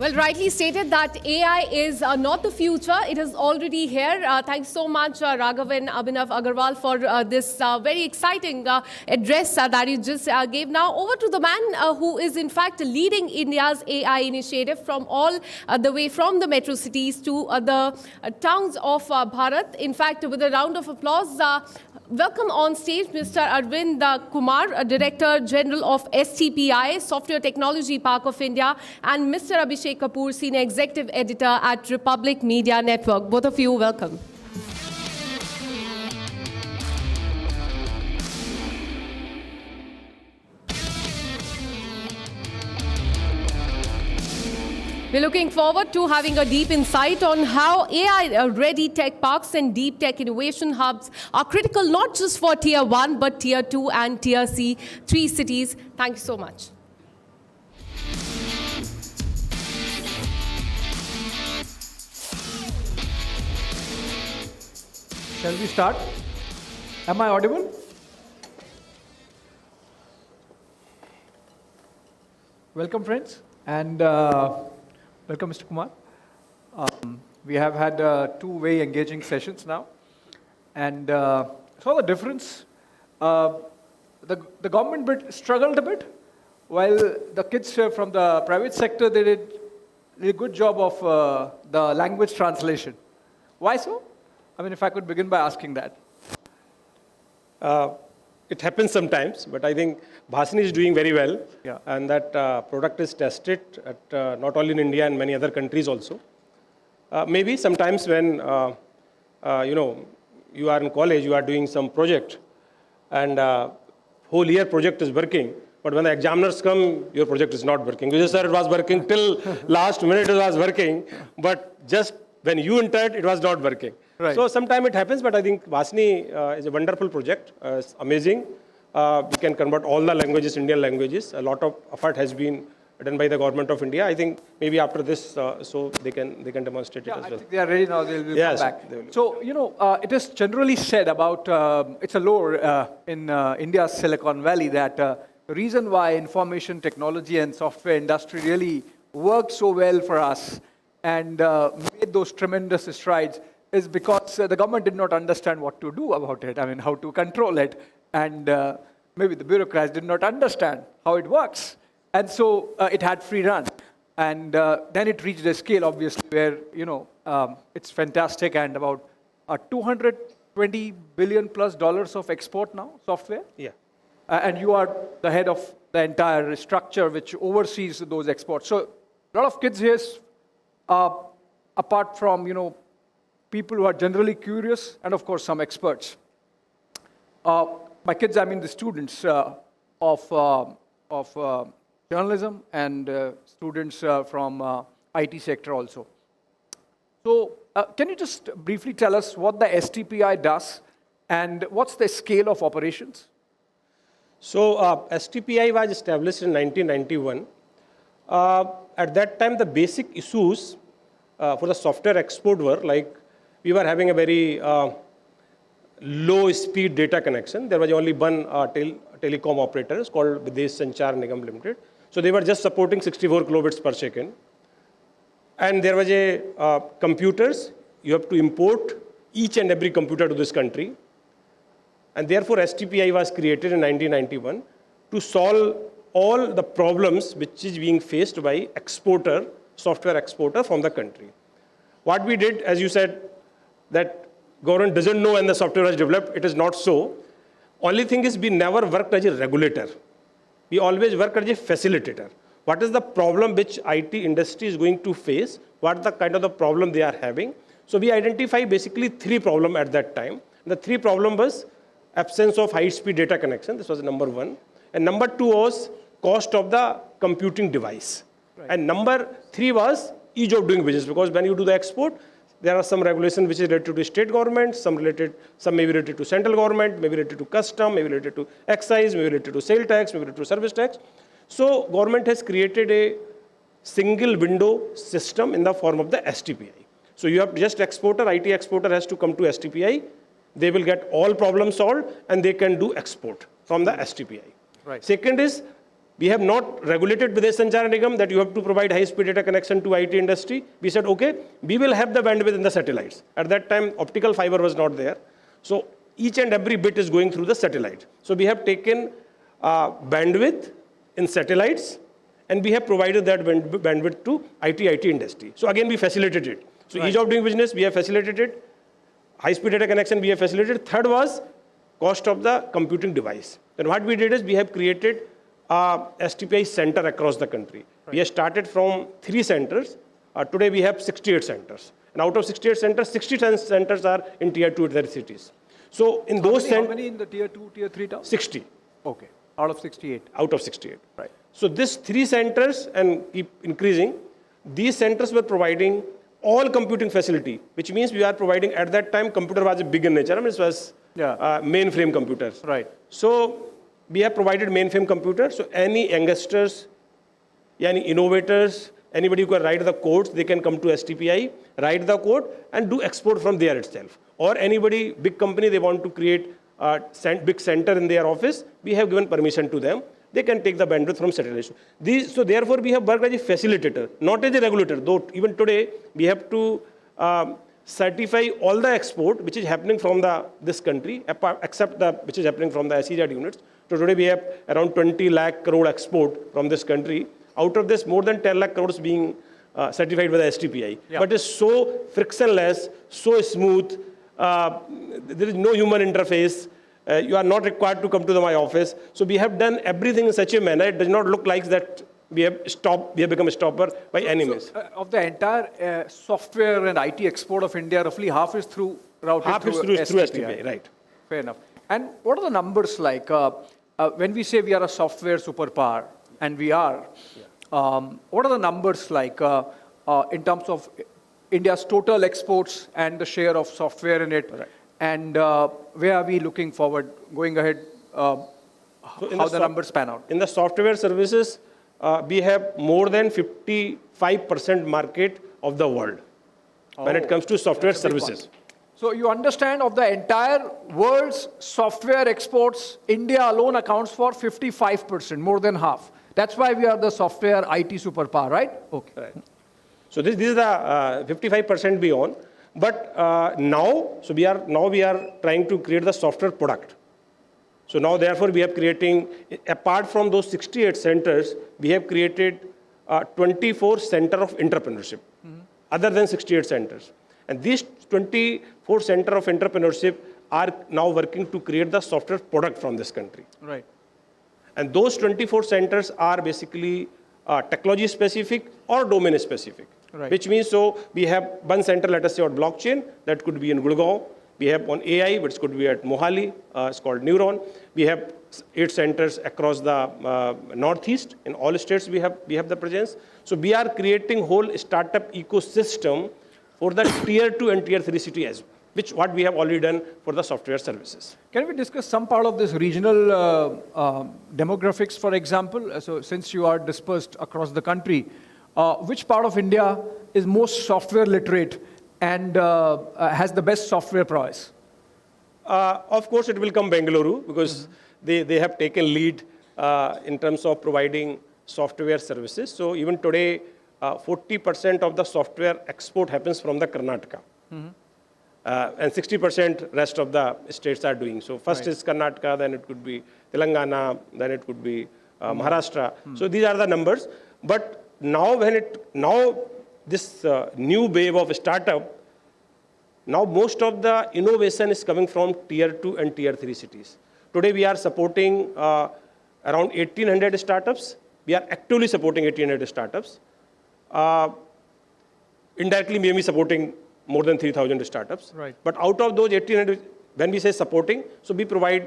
Well, rightly stated that AI is not the future. It is already here. Thanks so much, Raghav and Abhinav Agarwal, for this very exciting address that you just gave. Now, over to the man who is, in fact, leading India's AI initiative from all the way from the metro cities to the towns of Bharat. In fact, with a round of applause, welcome on stage Mr. Arvind Kumar, Director General of STPI, Software Technology Park of India, and Mr. Abhishek Kapoor, Senior Executive Editor at Republic Media Network. Both of you, welcome. We're looking forward to having a deep insight on how AI-ready tech parks and deep tech innovation hubs are critical not just for Tier 1, but Tier 2 and Tier 3 cities. Thank you so much. Shall we start? Am I audible? Welcome, friends, and welcome, Mr. Kumar. We have had two-way engaging sessions now, and saw the difference. The government bit struggled a bit, while the kids from the private sector, they did a good job of the language translation. Why so? I mean, if I could begin by asking that. It happens sometimes, but I think Bhasani is doing very well. Yeah. And that product is tested at not only in India and many other countries also. Maybe sometimes when you are in college, you are doing some project, and whole year project is working. But when the examiners come, your project is not working. You just said it was working till last minute, it was working, but just when you entered, it was not working. Right. So sometimes it happens, but I think Bhasani is a wonderful project. It's amazing. We can convert all the languages, Indian languages. A lot of effort has been done by the government of India. I think maybe after this, so they can demonstrate it as well. I think they are ready now. They will Yes, come back. they will. So it is generally said about it's a lore in India's Silicon Valley that the reason why information technology and software industry really worked so well for us and made those tremendous strides is because the government did not understand what to do about it. I mean, how to control it, and maybe the bureaucrats did not understand how it works, and so it had free run, and then it reached a scale, obviously, where it's fantastic, and about $220 billion plus of export now, software. Yeah. And you are the head of the entire structure which oversees those exports. So a lot of kids here, apart from people who are generally curious, and of course some experts. By kids, I mean the students of journalism and students from IT sector also. So can you just briefly tell us what the STPI does and what's the scale of operations? So STPI was established in 1991. At that time, the basic issues for the software export were like, we were having a very low-speed data connection. There was only one telecom operator called Videsh Sanchar Nigam Limited. So they were just supporting 64 kilobits per second. And there was a computers. You have to import each and every computer to this country. And therefore, STPI was created in 1991 to solve all the problems which is being faced by software exporter from the country. What we did, as you said, that government doesn't know when the software was developed. It is not so. Only thing is we never worked as a regulator. We always work as a facilitator. What is the problem which IT industry is going to face? What the kind of the problem they are having? So we identify basically three problems at that time. The three problem was absence of high-speed data connection. This was number one. And number two was cost of the computing device. Right. And number three was ease of doing business, because when you do the export, there are some regulations which is related to state government, some may be related to central government, maybe related to custom, maybe related to excise, maybe related to sale tax, maybe related to service tax. So government has created a single window system in the form of the STPI. So you have just exporter, IT exporter has to come to STPI. They will get all problems solved and they can do export from the STPI. Right. Second is We have not regulated Videsh Sanchar Nigam that you have to provide high-speed data connection to IT industry. We said, okay, we will have the bandwidth in the satellites. At that time, optical fiber was not there. So each and every bit is going through the satellite. So we have taken bandwidth in satellites, and we have provided that bandwidth to IT industry. So again, we facilitated it. So ease of doing business, we have facilitated. High-speed data connection, we have facilitated. Third was cost of the computing device. Then what we did is we have created a STPI center across the country. We have started from 3 centers. Today we have 68 centers. And out of 68 centers, 60 centers are in tier 2 cities. So in those centers, how many in the tier 2, tier 3 towns? 60. Okay, out of 68. Out of 68. Right. So this 3 centers and keep increasing. These centers were providing all computing facility, which means we are providing, at that time, computer was a big in nature. I mean, it was mainframe computers. Right. So we have provided mainframe computers. So any youngsters, any innovators, anybody who can write the codes, they can come to STPI, write the code, and do export from there itself. Or anybody, big company, they want to create a big center in their office, we have given permission to them. They can take the bandwidth from satellite. So therefore, we have worked as a facilitator, not as a regulator. Though even today, we have to certify all the export which is happening from this country, except which is happening from the SEZ units. So today we have around 20 lakh crore export from this country. Out of this, more than 10 lakh crores being certified by the STPI. Yeah. But it's so frictionless, so smooth. There is no human interface. You are not required to come to my office. So we have done everything in such a manner. It does not look like that we have become a stopper by any means. Of the entire software and IT export of India, roughly half is through routed through STPI. Right. Fair enough. And what are the numbers like? When we say we are a software superpower, and we are, what are the numbers like in terms of India's total exports and the share of software in it? Right. And where are we looking forward, going ahead, how the numbers pan out? In the software services, we have more than 55% market of the world when it comes to software services. So you understand, of the entire world's software exports, India alone accounts for 55%, more than half. That's why we are the software IT superpower, right? Okay. Right. So this is the 55% beyond. But now we are trying to create the software product. So now, therefore, we are creating, apart from those 68 centers, we have created 24 center of entrepreneurship, other than 68 centers. And these 24 center of entrepreneurship are now working to create the software product from this country. Right. And those 24 centers are basically technology specific or domain specific. Right. Which means, so we have one center, let us say, on blockchain, that could be in Gurgaon. We have on AI, which could be at Mohali, it's called Neuron. We have 8 centers across the Northeast. In all states, we have the presence. So we are creating whole startup ecosystem for the tier 2 and tier 3 city as well, which what we have already done for the software services. Can we discuss some part of this regional demographics, for example? So since you are dispersed across the country, which part of India is most software literate and has the best software prowess? Of course, it will come Bengaluru, because they have taken lead in terms of providing software services. So even today, 40% of the software export happens from the Karnataka. And 60% rest of the states are doing. So first is Karnataka, then it could be Telangana, then it could be Maharashtra. So these are the numbers. But now this new wave of startup, now most of the innovation is coming from tier 2 and tier 3 cities. Today we are supporting around 1,800 startups. We are actively supporting 1,800 startups. Indirectly, maybe supporting more than 3,000 startups. Right. But out of those 1,800, when we say supporting, so we provide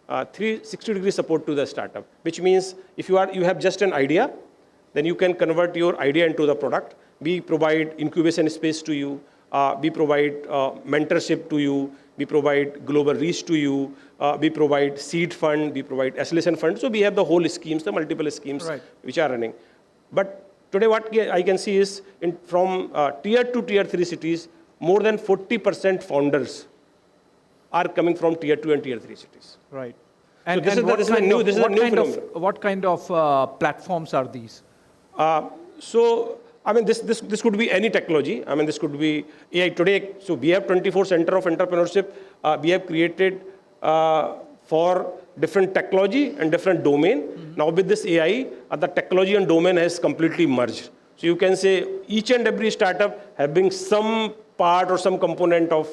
360-degree support to the startup, which means if you have just an idea, then you can convert your idea into the product. We provide incubation space to you. We provide mentorship to you. We provide global reach to you. We provide seed fund. We provide acceleration fund. So we have the whole schemes, the multiple schemes which are running. But today what I can see is from tier 2, tier 3 cities, more than 40% founders are coming from tier 2 and tier 3 cities. Right. And, this is what this is a kind new of- this is a what new kind phenomenon. what kind of platforms are these? So, I mean, this could be any technology. I mean, this could be AI today. So we have 24 Center of Entrepreneurship. We have created for different technology and different domain. Now with this AI, the technology and domain has completely merged. So you can say each and every startup having some part or some component of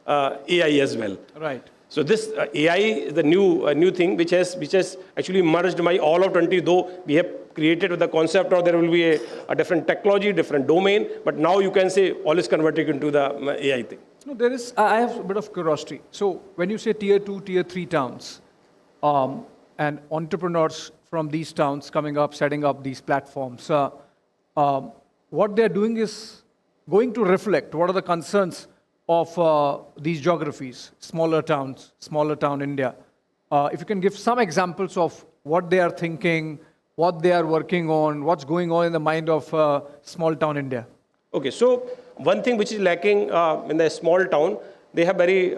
AI as well. Right. So this AI is the new thing which has actually merged my all of 20. Though we have created with the concept, or there will be a different technology, different domain, but now you can say all is converting into the AI thing. No, there is. I have a bit of curiosity. So when you say tier 2, tier 3 towns, and entrepreneurs from these towns coming up, setting up these platforms, what they're doing is going to reflect what are the concerns of these geographies, smaller towns, smaller town India. If you can give some examples of what they are thinking, what they are working on, what's going on in the mind of small town India. Okay, so one thing which is lacking in the small town, they have very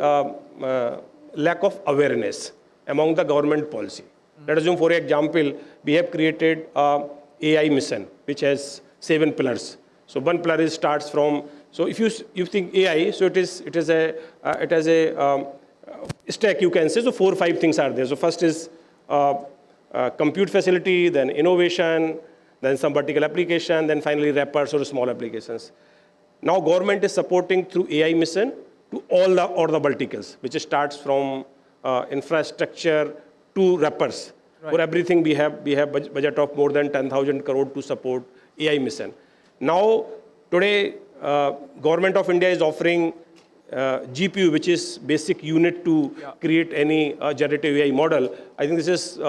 lack of awareness among the government policy. Let us assume, for example, we have created AI mission, which has 7 pillars. So one pillar starts from. So if you think AI, so it has a stack, you can say. So 4 or 5 things are there. So first is compute facility, then innovation, then some vertical application, then finally wrappers or small applications. Now government is supporting through AI mission to all the verticals, which starts from infrastructure to wrappers. Right. For everything we have budget of more than 10,000 crore to support AI mission. Now today government of India is offering GPU, which is basic unit to create any generative AI model. I think this is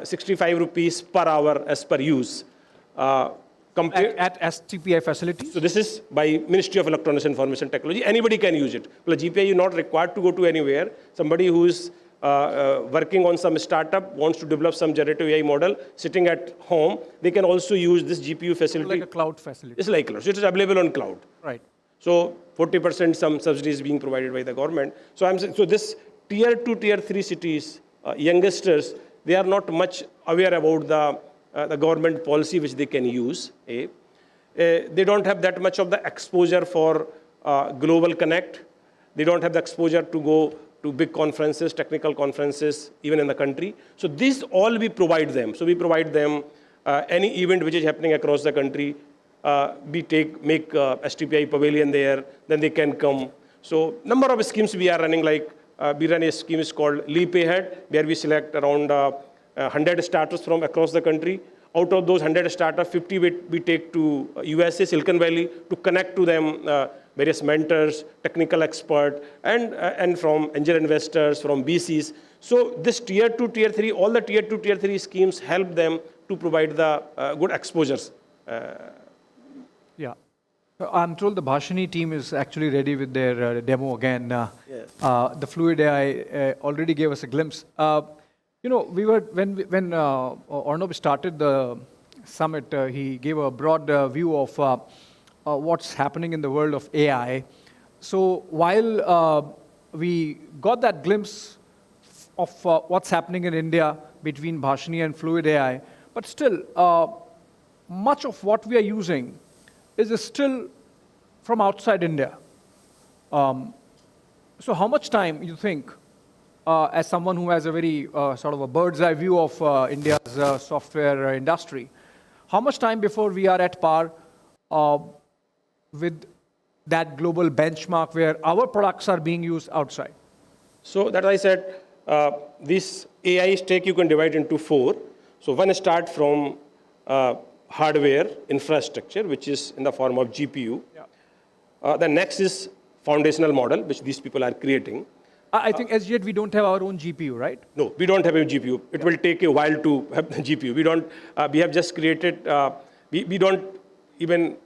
65 rupees per hour as per use. At STPI facility? So this is by Ministry of Electronics and Information Technology. Anybody can use it. Well, GPI is not required to go to anywhere. Somebody who is working on some startup, wants to develop some generative AI model, sitting at home, they can also use this GPU facility. Like a cloud facility. It's like cloud. So it is available on cloud. Right. So 40% some subsidies being provided by the government. So I'm saying, so this tier 2, tier 3 cities, youngsters, they are not much aware about the government policy which they can use. They don't have that much of the exposure for global connect. They don't have the exposure to go to big conferences, technical conferences, even in the country. So these all we provide them. So we provide them any event which is happening across the country. Make STPI pavilion there, then they can come. So number of schemes we are running, like we run a scheme is called Leap Ahead, where we select around 100 startups from across the country. Out of those 100 startups, 50 we take to USA, Silicon Valley, to connect to them various mentors, technical expert, and from angel investors, from VCs. So this tier 2, tier 3, all the tier 2, tier 3 schemes help them to provide the good exposures. Yeah. I'm told the Bhashini team is actually ready with their demo again. Yes. The Fluid AI already gave us a glimpse. We were when Arnab started the summit, he gave a broad view of what's happening in the world of AI. So while we got that glimpse of what's happening in India between Bhashini and Fluid AI, but still, much of what we are using is still from outside India. So how much time you think, as someone who has a very sort of a bird's eye view of India's software industry, how much time before we are at par with that global benchmark where our products are being used outside? So that I said, this AI stack you can divide into 4. So one start from hardware infrastructure, which is in the form of GPU. Yeah. The next is foundational model, which these people are creating. I think as yet we don't have our own GPU, right? No, we don't have a GPU. It will take a while to have the GPU. We have just created, we don't even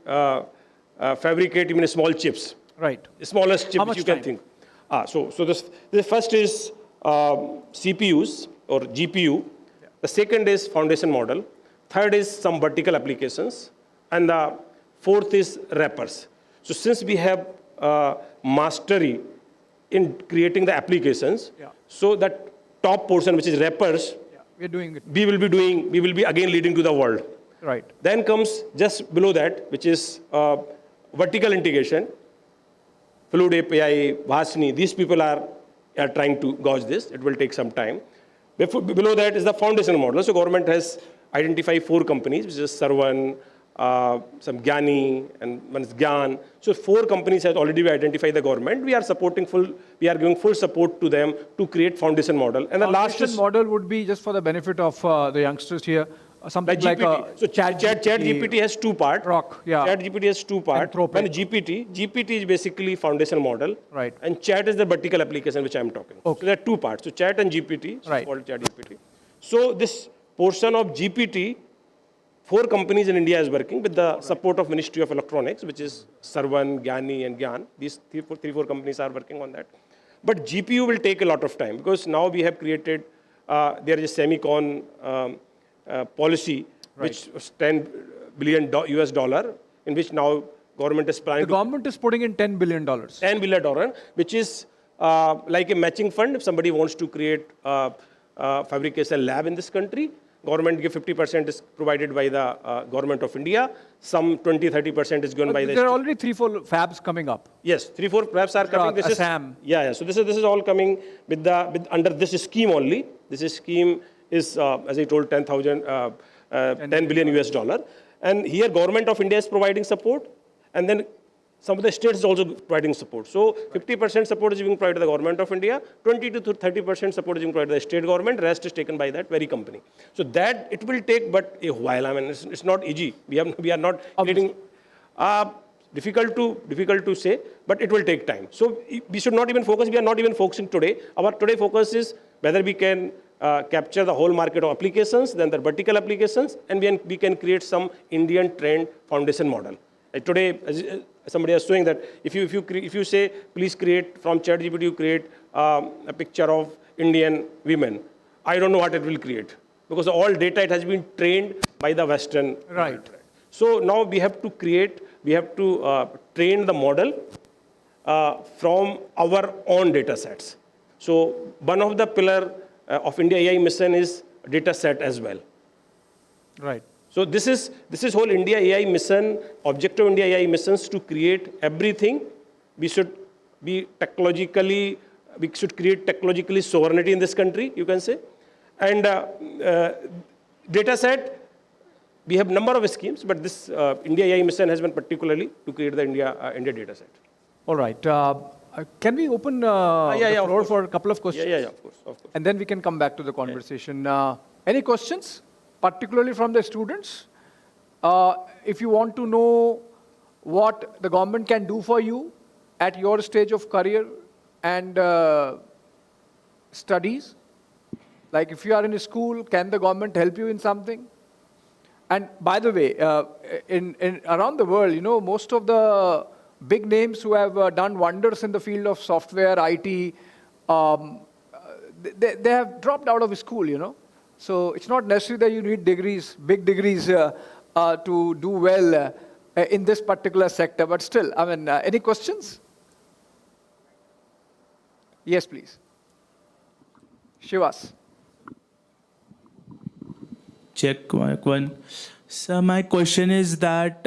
fabricate even small chips. Right. The smallest chip which you can think. So the first is CPUs or GPU. Yeah. The second is foundation model. Third is some vertical applications. And the fourth is wrappers. So since we have mastery in creating the applications, yeah, so that top portion, which is wrappers, We're doing it. we will be again leading to the world. Right. Then comes just below that, which is vertical integration. Fluid API, Vasni, these people are trying to gauge this. It will take some time. Below that is the foundation model. So government has identified 4 companies, which is Sarvan, some Gyani, and one is Gyan. So 4 companies have already identified the government. We are giving full support to them to create foundation model. And the last is model would be, just for the benefit of the youngsters here, something like like GPT. So Chat GPT has 2 parts. Rock, yeah. Chat GPT has 2 parts. One is GPT is basically foundation model. Right. And Chat is the vertical application which I am talking. Okay. So there are 2 parts. So Chat and GPT, Right. called Chat GPT. So this portion of GPT, 4 companies in India is working with the support of Ministry of Electronics, which is Sarvan, Gyani, and Gyan. These 3-4 companies are working on that. But GPU will take a lot of time because now we have created, there is a semicon policy, which was $10 billion US dollar, in which now government is planning. The government is putting in $10 billion. $10 billion, which is like a matching fund. If somebody wants to create a fabrication lab in this country, government give 50% is provided by the government of India. Some 20-30% is given by the. There are already 3-4 fabs coming up. Yes, 3-4 fabs are coming. This Assam. So this is all coming with under this scheme only. This scheme is, as I told, 10 billion US dollar. And here government of India is providing support, and then some of the states is also providing support. So 50% support is being provided by the government of India, 20 to 30% support is being provided by the state government, rest is taken by that very company. So that it will take but a while. I mean, it's not easy. We are not getting difficult to say, but it will take time. So we should not even focus. We are not even focusing today. Our today focus is whether we can capture the whole market of applications, then the vertical applications, and we can create some Indian trained foundation model. Today, somebody is showing that if you say, please create from ChatGPT, you create a picture of Indian women, I don't know what it will create, because all data, it has been trained by the Western. Right. So now we have to train the model from our own data sets. So one of the pillar of India AI mission is data set as well. Right. So this is whole India AI mission, objective of India AI missions to create everything. We should create technologically sovereignty in this country, you can say. And data set, we have number of schemes, but this India AI mission has been particularly to create the India data set. All right. Can we open the floor for a couple of questions? Yeah, of course. And then we can come back to the conversation. Any questions, particularly from the students? If you want to know what the government can do for you at your stage of career and studies, like if you are in a school, can the government help you in something? And by the way, around the world, most of the big names who have done wonders in the field of software, IT, they have dropped out of school, So it's not necessary that you need degrees, big degrees, to do well in this particular sector. But still, I mean, any questions? Yes, please. Shivas. Check mic 1. So my question is that,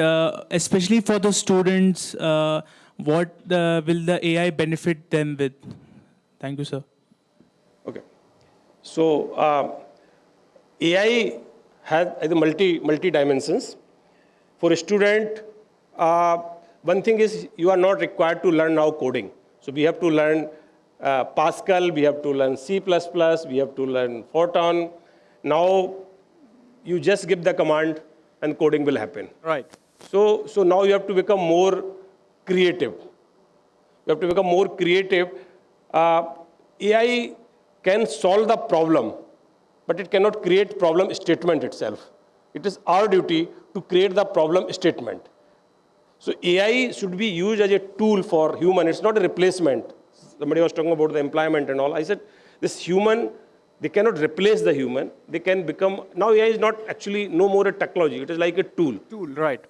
especially for the students, what will the AI benefit them with? Thank you, sir. Okay. So AI has multi dimensions. For a student, one thing is you are not required to learn now coding. So we have to learn Pascal, we have to learn C++, we have to learn Fortran. Now you just give the command and coding will happen. Right. So now you have to become more creative. You have to become more creative. AI can solve the problem, but it cannot create problem statement itself. It is our duty to create the problem statement. So AI should be used as a tool for human. It's not a replacement. Somebody was talking about the employment and all. I said, this human, they cannot replace the human. They can become, now AI is not actually no more a technology. It is like a tool. Tool, right.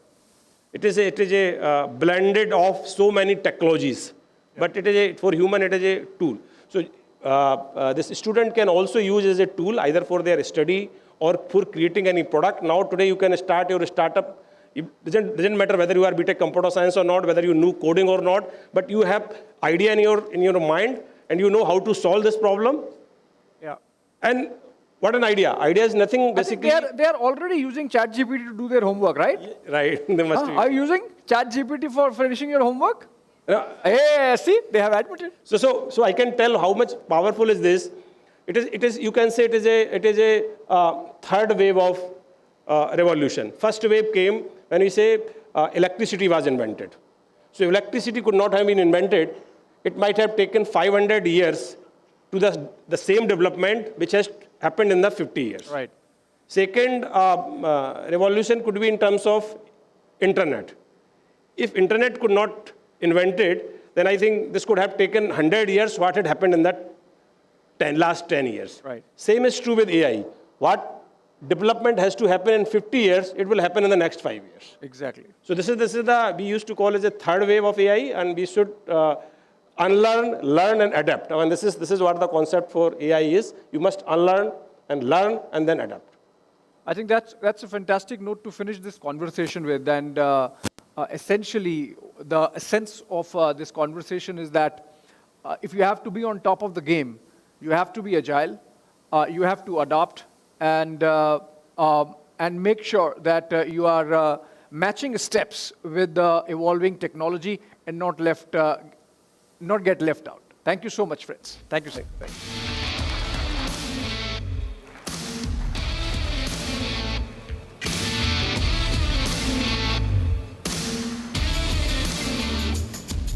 It is a blended of so many technologies. Yeah. But for human, it is a tool. So this student can also use as a tool either for their study or for creating any product. Now today you can start your startup. It doesn't matter whether you are BTech computer science or not, whether you know coding or not, but you have idea in your mind and you know how to solve this problem. Yeah. And what an idea. Idea is nothing basically. I think they are already using ChatGPT to do their homework, right? Right. They must be. Are you using ChatGPT for finishing your homework? Yeah. Hey, see, they have admitted. So I can tell how much powerful is this. It is. You can say it is a third wave of revolution. First wave came when we say electricity was invented. So if electricity could not have been invented, it might have taken 500 years to the same development which has happened in the 50 years. Right. Second revolution could be in terms of internet. If internet could not invented, then I think this could have taken 100 years what had happened in that last 10 years. Right. Same is true with AI. What development has to happen in 50 years, it will happen in the next 5 years. Exactly. So this is the, we used to call it a third wave of AI, and we should unlearn, learn, and adapt. And this is what the concept for AI is. You must unlearn and learn and then adapt. I think that's a fantastic note to finish this conversation with. And essentially, the essence of this conversation is that if you have to be on top of the game, you have to be agile, you have to adapt, and make sure that you are matching steps with the evolving technology and not get left out. Thank you so much, friends. Thank you, sir. Thank you.